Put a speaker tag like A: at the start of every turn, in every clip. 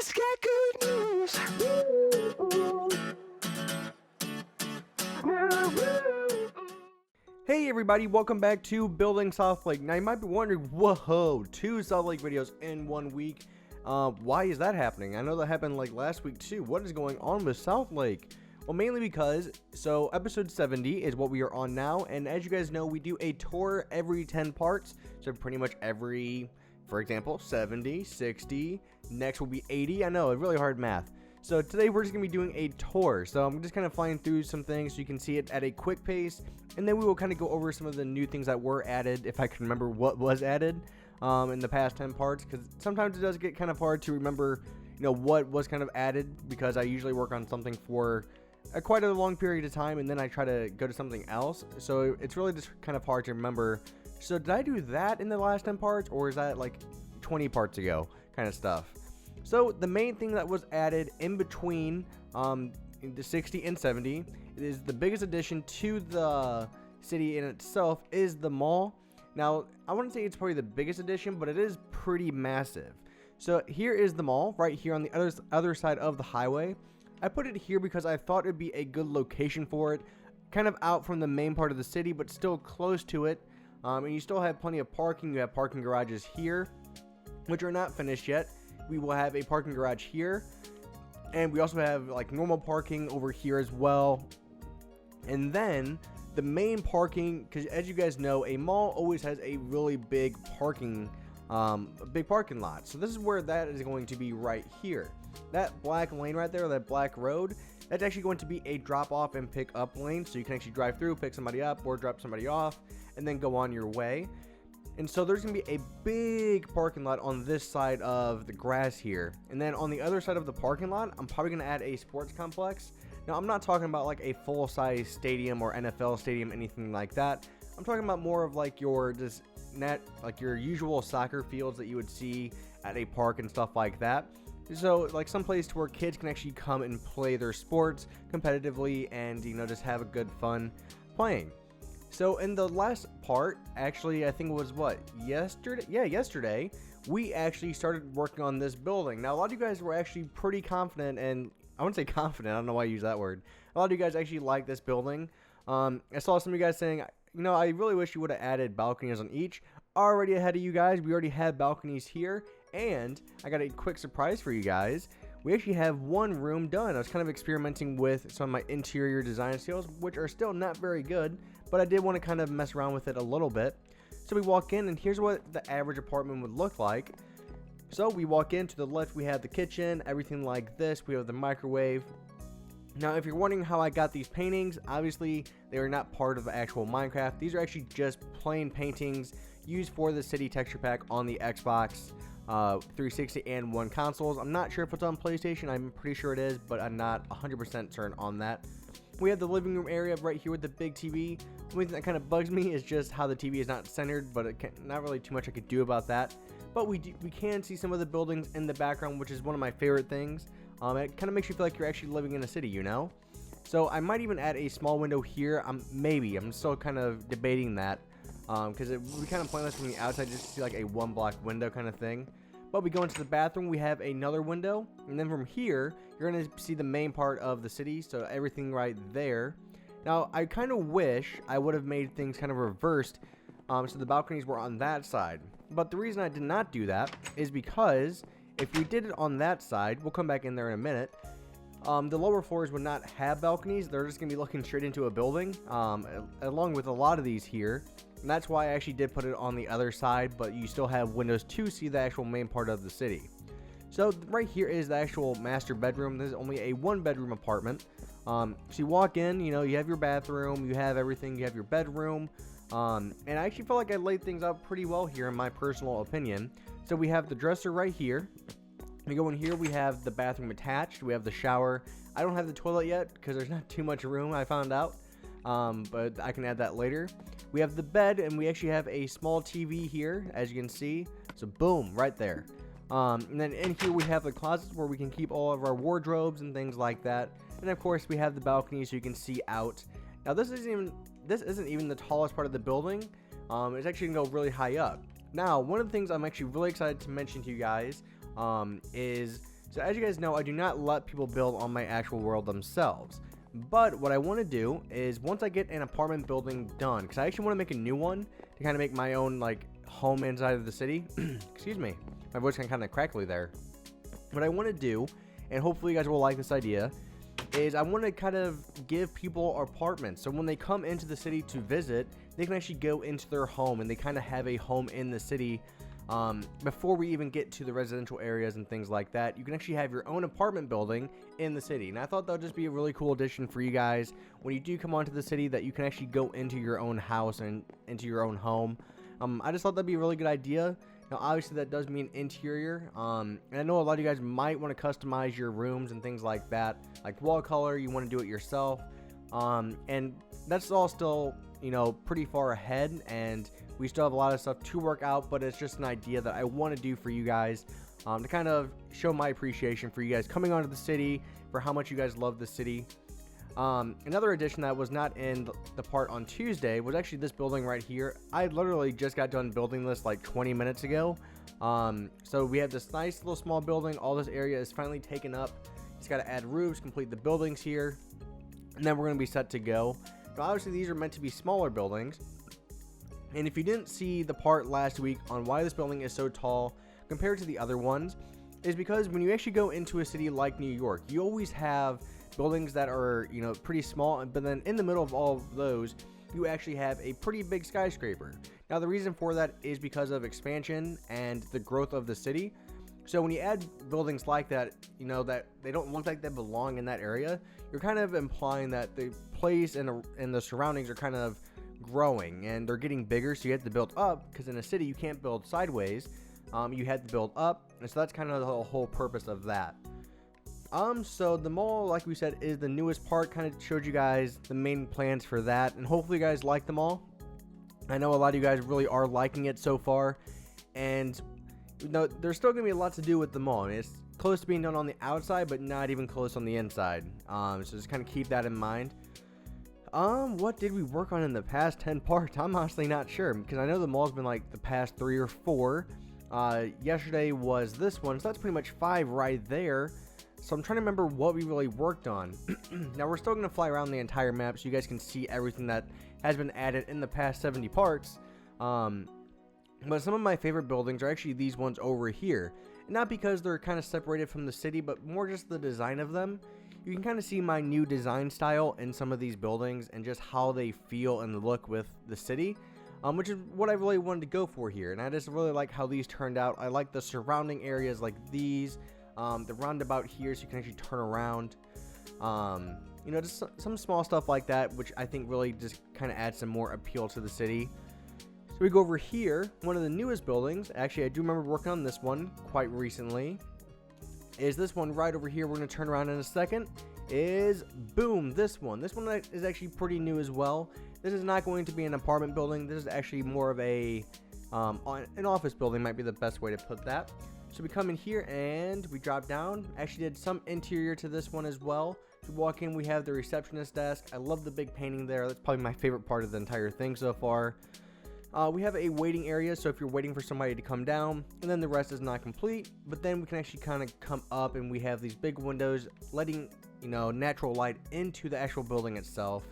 A: just got good news.
B: Hey everybody, welcome back to Building SouthLake. Now you might be wondering, whoa, 2 SouthLake videos in 1 week. Why is that happening? I know that happened like last week too. What is going on with SouthLake? Well, mainly because, so episode 70 is what we are on now, and as you guys know, we do a tour every 10 parts, so pretty much every, for example, 70, 60, next will be 80, I know, it's really hard math. So today we're just going to be doing a tour, so I'm just kind of flying through some things so you can see it at a quick pace, and then we will kind of go over some of the new things that were added, if I can remember what was added in the past 10 parts, because sometimes it does get kind of hard to remember, you know, what was kind of added, because I usually work on something for quite a long period of time, and then I try to go to something else, so it's really just kind of hard to remember. So did I do that in the last 10 parts, or is that like 20 parts ago kind of stuff? So the main thing that was added in between the 60 and 70 is the biggest addition to the city in itself is the mall. Now I wouldn't say it's probably the biggest addition, but it is pretty massive. So here is the mall right here on the other side of the highway. I put it here because I thought it would be a good location for it, kind of out from the main part of the city, but still close to it. And you still have plenty of parking. You have parking garages here, which are not finished yet. We will have a parking garage here, and we also have like normal parking over here as well. And then the main parking, because as you guys know, a mall always has a really big parking lot. So this is where that is going to be right here. That black lane right there, that black road, that's actually going to be a drop off and pick up lane, so you can actually drive through, pick somebody up, or drop somebody off, and then go on your way. And so there's going to be a big parking lot on this side of the grass here. And then on the other side of the parking lot, I'm probably going to add a sports complex. Now, I'm not talking about like a full-size stadium or NFL stadium, anything like that. I'm talking about more of like your your usual soccer fields that you would see at a park and stuff like that. So like some place to where kids can actually come and play their sports competitively and, you know, just have a good fun playing. So in the last part, actually, I think it was yesterday? Yeah, yesterday, we actually started working on this building. Now, a lot of you guys were actually pretty confident, and I wouldn't say confident, I don't know why I use that word. A lot of you guys actually like this building. I saw some of you guys saying, you know, I really wish you would have added balconies on each. Already ahead of you guys, we already had balconies here, and I got a quick surprise for you guys. We actually have one room done. I was kind of experimenting with some of my interior design skills, which are still not very good, but I did want to kind of mess around with it a little bit. So we walk in, and here's what the average apartment would look like. So we walk in, to the left we have the kitchen, everything like this. We have the microwave. Now, if you're wondering how I got these paintings, obviously they are not part of the actual Minecraft. These are actually just plain paintings used for the city texture pack on the Xbox 360 and One consoles. I'm not sure if it's on PlayStation. I'm pretty sure it is, but I'm not 100% certain on that. We have the living room area right here with the big TV. The only thing that kind of bugs me is just how the TV is not centered, but not really too much I could do about that. But we can see some of the buildings in the background, which is one of my favorite things. It kind of makes you feel like you're actually living in a city, you know? So I might even add a small window here. I'm still kind of debating that. Because we kind of plan this from the outside just to see like a 1-block window kind of thing. But we go into the bathroom, we have another window, and then from here you're going to see the main part of the city, so everything right there. Now I kind of wish I would have made things kind of reversed, so the balconies were on that side. But the reason I did not do that is because if we did it on that side, we'll come back in there in a minute, the lower floors would not have balconies. They're just going to be looking straight into a building, along with a lot of these here. And that's why I actually did put it on the other side, but you still have windows to see the actual main part of the city. So right here is the actual master bedroom. This is only a 1-bedroom apartment. So you walk in, you know, you have your bathroom, you have everything, you have your bedroom. And I actually feel like I laid things out pretty well here in my personal opinion. So we have the dresser right here. We go in here, we have the bathroom attached, we have the shower. I don't have the toilet yet because there's not too much room, I found out. But I can add that later. We have the bed, and we actually have a small TV here, as you can see. So boom, right there. And then in here we have the closets where we can keep all of our wardrobes and things like that. And of course we have the balcony so you can see out. Now this isn't even the tallest part of the building. It's actually gonna go really high up. Now, one of the things I'm actually really excited to mention to you guys is So as you guys know, I do not let people build on my actual world themselves. But what I want to do is once I get an apartment building done, because I actually want to make a new one to kind of make my own like home inside of the city. Excuse me, my voice got kind of crackly there. What I want to do, and hopefully you guys will like this idea, is I want to kind of give people apartments. So when they come into the city to visit, they can actually go into their home and they kind of have a home in the city. Before we even get to the residential areas and things like that, you can actually have your own apartment building in the city. And I thought that would just be a really cool addition for you guys when you do come onto the city, that you can actually go into your own house and into your own home. I just thought that'd be a really good idea. Now obviously that does mean interior, and I know a lot of you guys might want to customize your rooms and things like that, like wall color, you want to do it yourself, and that's all still, you know, pretty far ahead, and we still have a lot of stuff to work out, but it's just an idea that I want to do for you guys, to kind of show my appreciation for you guys coming onto the city, for how much you guys love the city. Another addition that was not in the part on Tuesday was actually this building right here. I literally just got done building this like 20 minutes ago. So we have this nice little small building. All this area is finally taken up. Just got to add roofs, complete the buildings here, and then we're going to be set to go. Now, obviously these are meant to be smaller buildings. And if you didn't see the part last week on why this building is so tall compared to the other ones, is because when you actually go into a city like New York, you always have buildings that are, you know, pretty small, but then in the middle of all of those, you actually have a pretty big skyscraper. Now the reason for that is because of expansion and the growth of the city. So when you add buildings like that, you know, that they don't look like they belong in that area, you're kind of implying that the place and the surroundings are kind of growing and they're getting bigger, so you have to build up, because in a city you can't build sideways, you have to build up, and so that's kind of the whole purpose of that. So the mall, like we said, is the newest part. Kind of showed you guys the main plans for that, and hopefully you guys like them all. I know a lot of you guys really are liking it so far, and you know, there's still gonna be a lot to do with the mall. I mean, it's close to being done on the outside, but not even close on the inside. So just kind of keep that in mind. What did we work on in the past 10 parts? I'm honestly not sure, because I know the mall's been like the past 3 or 4. Yesterday was this one, so that's pretty much 5 right there. So I'm trying to remember what we really worked on. Now we're still going to fly around the entire map so you guys can see everything that has been added in the past 70 parts. But some of my favorite buildings are actually these ones over here. And not because they're kind of separated from the city, but more just the design of them. You can kind of see my new design style in some of these buildings and just how they feel and look with the city. Which is what I really wanted to go for here. And I just really like how these turned out. I like the surrounding areas like these. The roundabout here so you can actually turn around. You know, just some small stuff like that, which I think really just kind of adds some more appeal to the city. So we go over here, one of the newest buildings. Actually, I do remember working on this one quite recently. Is this one right over here? We're going to turn around in a second. Is boom, this one. This one is actually pretty new as well. This is not going to be an apartment building. This is actually more of an office building, might be the best way to put that. So we come in here and we drop down. Actually did some interior to this one as well. We walk in, we have the receptionist desk. I love the big painting there. That's probably my favorite part of the entire thing so far. We have a waiting area, so if you're waiting for somebody to come down, and then the rest is not complete, but then we can actually kind of come up and we have these big windows letting, you know, natural light into the actual building itself.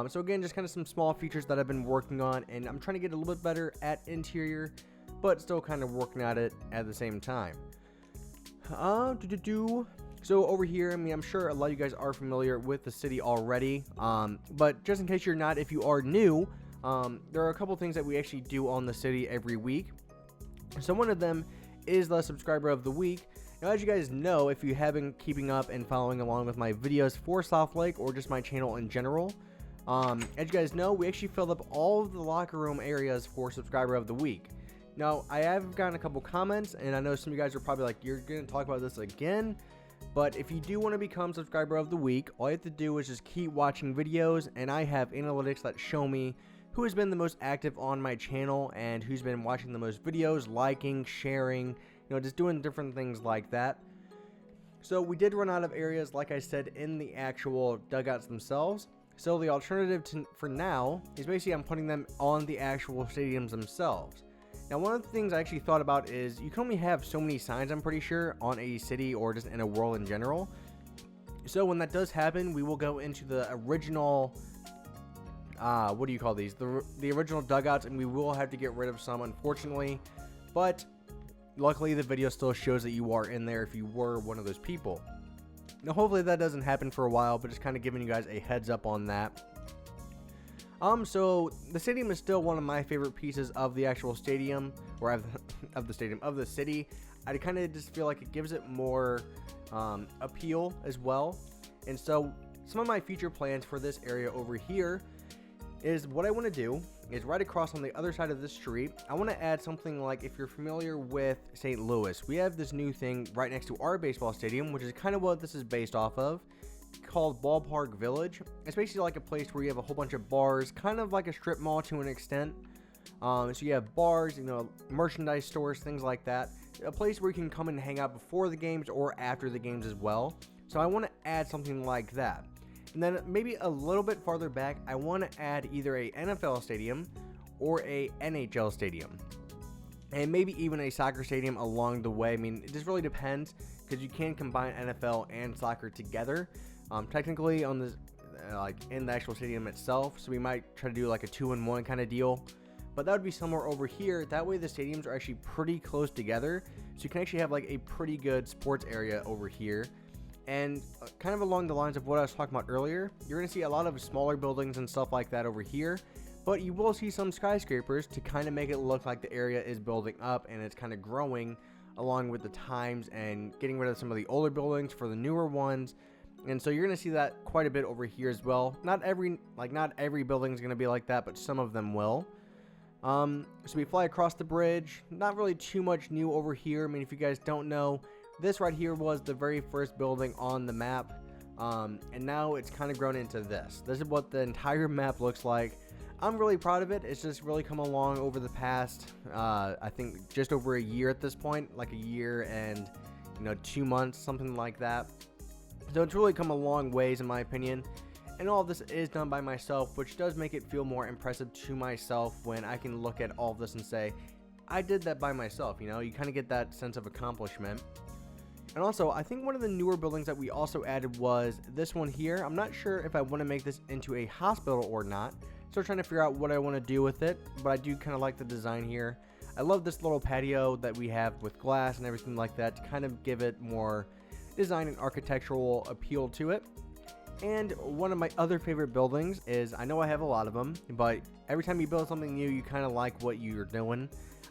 B: So again, just kind of some small features that I've been working on, and I'm trying to get a little bit better at interior, but still kind of working at it at the same time. So over here, I mean, I'm sure a lot of you guys are familiar with the city already, but just in case you're not, if you are new, there are a couple things that we actually do on the city every week. So one of them is the subscriber of the week. Now, as you guys know, if you have been keeping up and following along with my videos for SouthLake or just my channel in general, as you guys know, we actually filled up all of the locker room areas for subscriber of the week. Now, I have gotten a couple comments, and I know some of you guys are probably like, you're going to talk about this again. But if you do want to become subscriber of the week, all you have to do is just keep watching videos, and I have analytics that show me who has been the most active on my channel and who's been watching the most videos, liking, sharing, you know, just doing different things like that. So we did run out of areas, like I said, in the actual dugouts themselves. So the alternative for now is basically I'm putting them on the actual stadiums themselves. Now, one of the things I actually thought about is you can only have so many signs, I'm pretty sure, on a city or just in a world in general. So when that does happen, we will go into the original, what do you call these? The original dugouts, and we will have to get rid of some, unfortunately. But luckily, the video still shows that you are in there if you were one of those people. Now, hopefully that doesn't happen for a while, but just kind of giving you guys a heads up on that. So the stadium is still one of my favorite pieces of the actual stadium, or of the city. I kind of just feel like it gives it more appeal as well. And so some of my future plans for this area over here is what I want to do is right across on the other side of the street. I want to add something like, if you're familiar with St. Louis, we have this new thing right next to our baseball stadium, which is kind of what this is based off of, called Ballpark Village. It's basically like a place where you have a whole bunch of bars, kind of like a strip mall to an extent. So you have bars, merchandise stores, things like that. A place where you can come and hang out before the games or after the games as well. So I want to add something like that. And then maybe a little bit farther back, I want to add either a NFL stadium or a NHL stadium. And maybe even a soccer stadium along the way. I mean, it just really depends, because you can combine NFL and soccer together. Technically on this, like in the actual stadium itself, so we might try to do like a 2-in-1 kind of deal, but that would be somewhere over here. That way the stadiums are actually pretty close together, so you can actually have like a pretty good sports area over here. And kind of along the lines of what I was talking about earlier, you're going to see a lot of smaller buildings and stuff like that over here, but you will see some skyscrapers to kind of make it look like the area is building up and it's kind of growing along with the times, and getting rid of some of the older buildings for the newer ones. And so you're going to see that quite a bit over here as well. Not every building is going to be like that, but some of them will. So we fly across the bridge. Not really too much new over here. I mean, if you guys don't know, this right here was the very first building on the map. And now it's kind of grown into this. This is what the entire map looks like. I'm really proud of it. It's just really come along over the past, I think just over a year at this point. Like a year and, 2 months, something like that. So it's really come a long ways in my opinion, and all of this is done by myself, which does make it feel more impressive to myself when I can look at all of this and say, I did that by myself. You kind of get that sense of accomplishment. And also, I think one of the newer buildings that we also added was this one here. I'm not sure if I want to make this into a hospital or not, still trying to figure out what I want to do with it, but I do kind of like the design here. I love this little patio that we have with glass and everything like that to kind of give it more design and architectural appeal to it. And one of my other favorite buildings is, I know I have a lot of them, but every time you build something new, you kind of like what you're doing.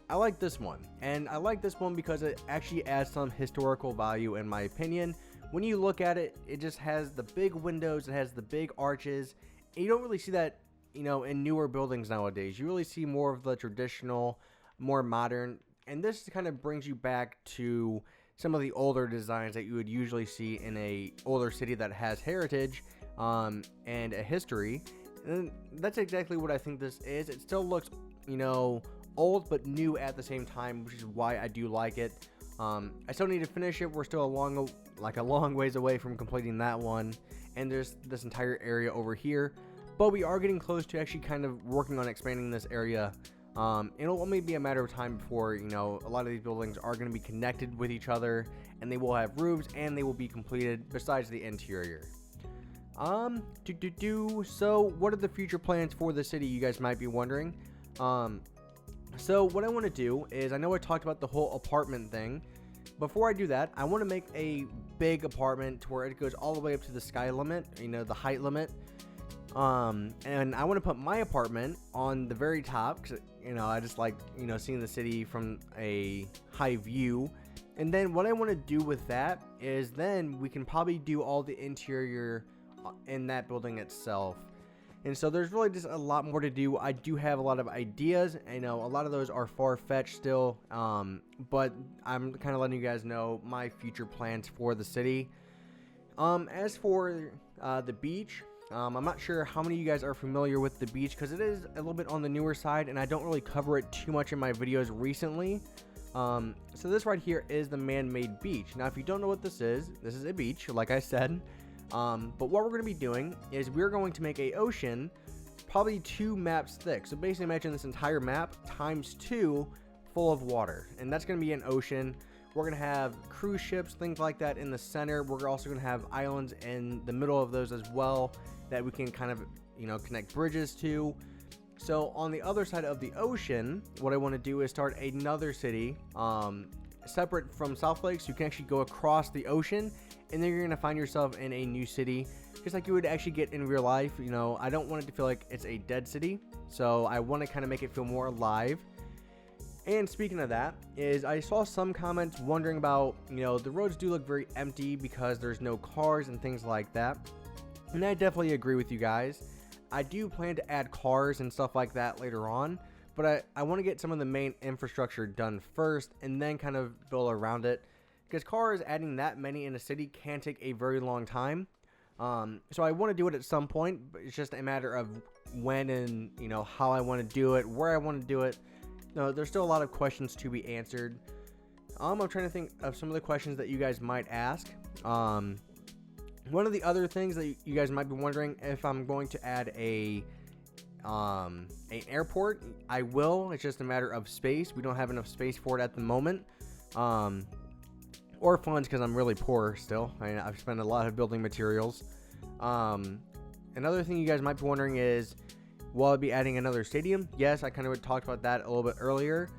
B: I like this one, and I like this one because it actually adds some historical value in my opinion. When you look at it, it just has the big windows, it has the big arches, and you don't really see that, in newer buildings nowadays. You really see more of the traditional, more modern, and this kind of brings you back to some of the older designs that you would usually see in a older city that has heritage and a history. And that's exactly what I think this is. It still looks, old but new at the same time, which is why I do like it. I still need to finish it. We're still a long ways away from completing that one. And there's this entire area over here, but we are getting close to actually kind of working on expanding this area. It'll only be a matter of time before, a lot of these buildings are going to be connected with each other, and they will have roofs, and they will be completed besides the interior. So what are the future plans for the city, you guys might be wondering? So what I want to do is, I know I talked about the whole apartment thing. Before I do that, I want to make a big apartment to where it goes all the way up to the sky limit, the height limit. And I want to put my apartment on the very top, because I just like seeing the city from a high view. And then what I want to do with that is, then we can probably do all the interior in that building itself. And so there's really just a lot more to do. I do have a lot of ideas. I know a lot of those are far-fetched still, but I'm kind of letting you guys know my future plans for the city. As for the beach, I'm not sure how many of you guys are familiar with the beach, because it is a little bit on the newer side, and I don't really cover it too much in my videos recently. So this right here is the man-made beach. Now, if you don't know what this is a beach, like I said. But what we're going to be doing is we're going to make a ocean probably 2 maps thick. So basically imagine this entire map times 2 full of water, and that's going to be an ocean. We're going to have cruise ships, things like that in the center. We're also going to have islands in the middle of those as well that we can kind of, you know, connect bridges to. So on the other side of the ocean, what I want to do is start another city separate from SouthLake, so you can actually go across the ocean, and then you're going to find yourself in a new city, just like you would actually get in real life. You know, I don't want it to feel like it's a dead city, so I want to kind of make it feel more alive. And speaking of that, is I saw some comments wondering about, you know, the roads do look very empty because there's no cars and things like that. And I definitely agree with you guys. I do plan to add cars and stuff like that later on, but I want to get some of the main infrastructure done first and then kind of build around it. Because cars, adding that many in a city can take a very long time. So I want to do it at some point, but it's just a matter of when and, you know, how I want to do it, where I want to do it. No, there's still a lot of questions to be answered. I'm trying to think of some of the questions that you guys might ask. One of the other things that you guys might be wondering if I'm going to add an airport. I will. It's just a matter of space. We don't have enough space for it at the moment. Or funds, because I'm really poor still. I've spent a lot of building materials. Another thing you guys might be wondering is, will I be adding another stadium? Yes, I kind of talked about that a little bit earlier.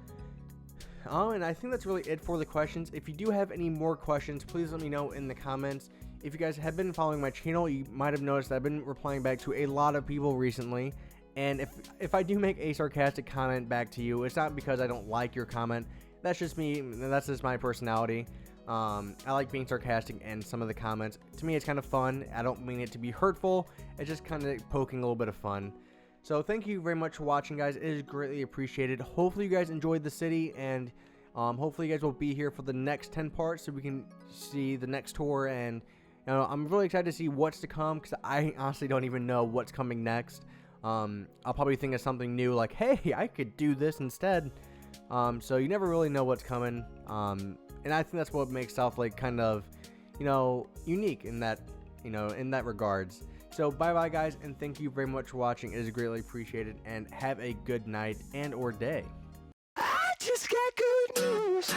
B: And I think that's really it for the questions. If you do have any more questions, please let me know in the comments. If you guys have been following my channel, you might have noticed that I've been replying back to a lot of people recently. And if I do make a sarcastic comment back to you, it's not because I don't like your comment. That's just me. That's just my personality. I like being sarcastic in some of the comments. To me, it's kind of fun. I don't mean it to be hurtful. It's just kind of poking a little bit of fun. So thank you very much for watching, guys. It is greatly appreciated. Hopefully you guys enjoyed the city, and hopefully you guys will be here for the next 10 parts so we can see the next tour. And you know, I'm really excited to see what's to come, because I honestly don't even know what's coming next. I'll probably think of something new, like, hey, I could do this instead. So you never really know what's coming. And I think that's what makes SouthLake kind of, you know, unique in that, you know, in that regards. So bye-bye, guys, and thank you very much for watching. It is greatly appreciated, and have a good night and or day.
A: I just got good news.